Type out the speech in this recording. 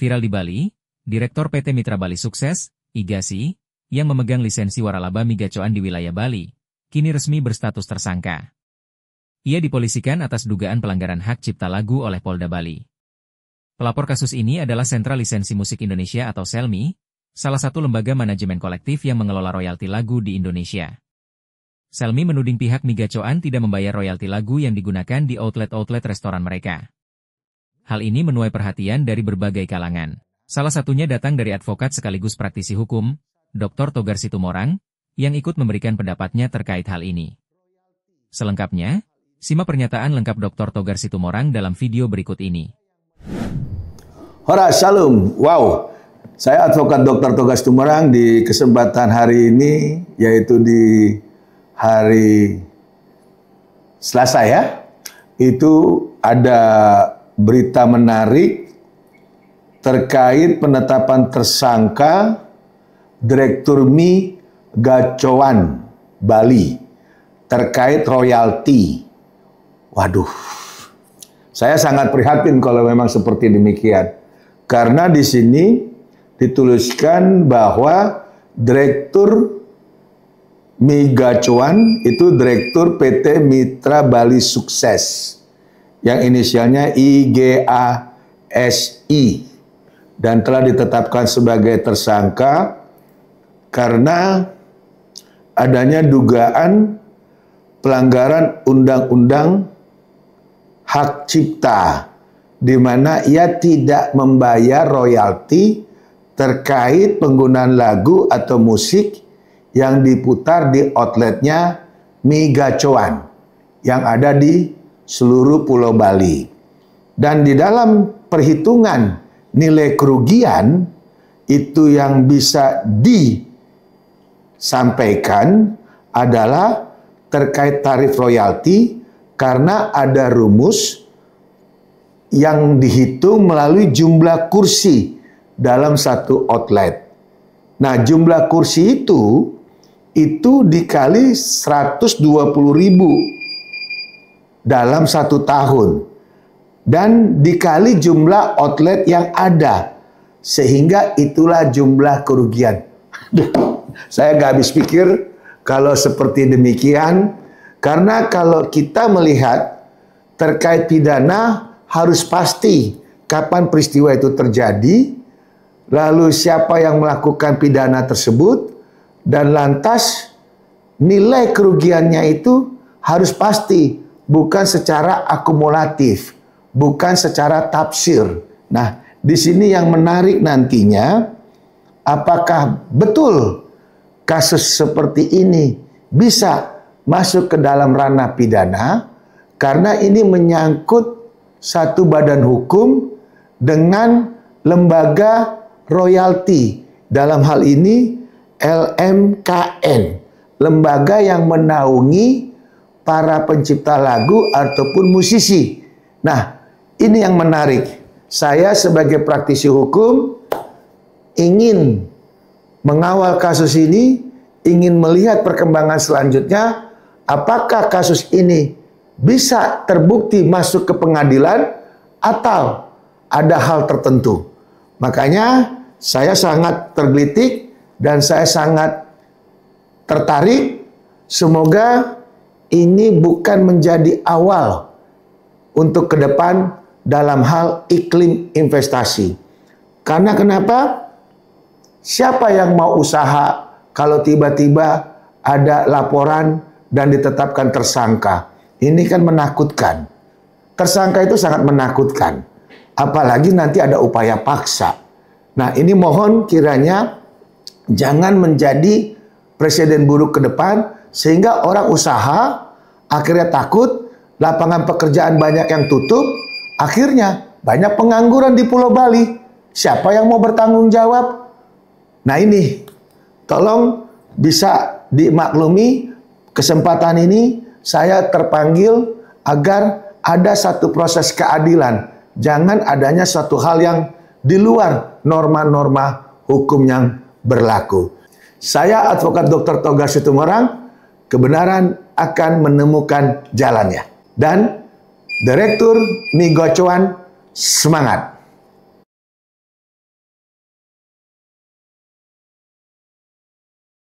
Viral di Bali, Direktur PT Mitra Bali Sukses, IGASI, yang memegang lisensi waralaba migacoan di wilayah Bali, kini resmi berstatus tersangka. Ia dipolisikan atas dugaan pelanggaran hak cipta lagu oleh Polda Bali. Pelapor kasus ini adalah Sentra Lisensi Musik Indonesia atau SELMI, salah satu lembaga manajemen kolektif yang mengelola royalti lagu di Indonesia. SELMI menuding pihak migacoan tidak membayar royalti lagu yang digunakan di outlet-outlet restoran mereka. Hal ini menuai perhatian dari berbagai kalangan. Salah satunya datang dari advokat sekaligus praktisi hukum, Dr. Togar Situmorang, yang ikut memberikan pendapatnya terkait hal ini. Selengkapnya, simak pernyataan lengkap Dr. Togar Situmorang dalam video berikut ini. Hora Shalom, wow, saya advokat Dr. Togar Situmorang di kesempatan hari ini, yaitu di hari Selasa ya, itu ada berita menarik terkait penetapan tersangka Direktur Migacoan Bali terkait royalti. Waduh, saya sangat prihatin kalau memang seperti demikian. Karena di sini dituliskan bahwa Direktur Migacoan itu Direktur PT Mitra Bali Sukses yang inisialnya IGASI dan telah ditetapkan sebagai tersangka karena adanya dugaan pelanggaran undang-undang hak cipta di mana ia tidak membayar royalti terkait penggunaan lagu atau musik yang diputar di outletnya Migacoan yang ada di seluruh Pulau Bali. Dan di dalam perhitungan nilai kerugian itu yang bisa disampaikan adalah terkait tarif royalti karena ada rumus yang dihitung melalui jumlah kursi dalam satu outlet. Nah, jumlah kursi itu dikali 120.000 dalam 1 tahun dan dikali jumlah outlet yang ada sehingga itulah jumlah kerugian. Saya nggak habis pikir kalau seperti demikian, karena kalau kita melihat terkait pidana harus pasti kapan peristiwa itu terjadi, lalu siapa yang melakukan pidana tersebut, dan lantas nilai kerugiannya itu harus pasti, bukan secara akumulatif, bukan secara tafsir. Nah, di sini yang menarik nantinya, apakah betul kasus seperti ini bisa masuk ke dalam ranah pidana, karena ini menyangkut satu badan hukum dengan lembaga royalti. Dalam hal ini LMKN, lembaga yang menaungi para pencipta lagu ataupun musisi. Nah, ini yang menarik. Saya sebagai praktisi hukum ingin mengawal kasus ini, ingin melihat perkembangan selanjutnya, apakah kasus ini bisa terbukti masuk ke pengadilan atau ada hal tertentu. Makanya saya sangat tergelitik dan saya sangat tertarik. Semoga ini bukan menjadi awal untuk ke depan dalam hal iklim investasi. Karena kenapa? Siapa yang mau usaha kalau tiba-tiba ada laporan dan ditetapkan tersangka? Ini kan menakutkan. Tersangka itu sangat menakutkan. Apalagi nanti ada upaya paksa. Nah, ini mohon kiranya jangan menjadi presiden buruk ke depan, sehingga orang usaha akhirnya takut, lapangan pekerjaan banyak yang tutup, akhirnya banyak pengangguran di Pulau Bali. Siapa yang mau bertanggung jawab? Nah ini, tolong bisa dimaklumi kesempatan ini, saya terpanggil agar ada satu proses keadilan. Jangan adanya suatu hal yang di luar norma-norma hukum yang berlaku. Saya advokat Dr. Togar Situmorang, kebenaran akan menemukan jalannya. Dan Direktur Migacoan semangat.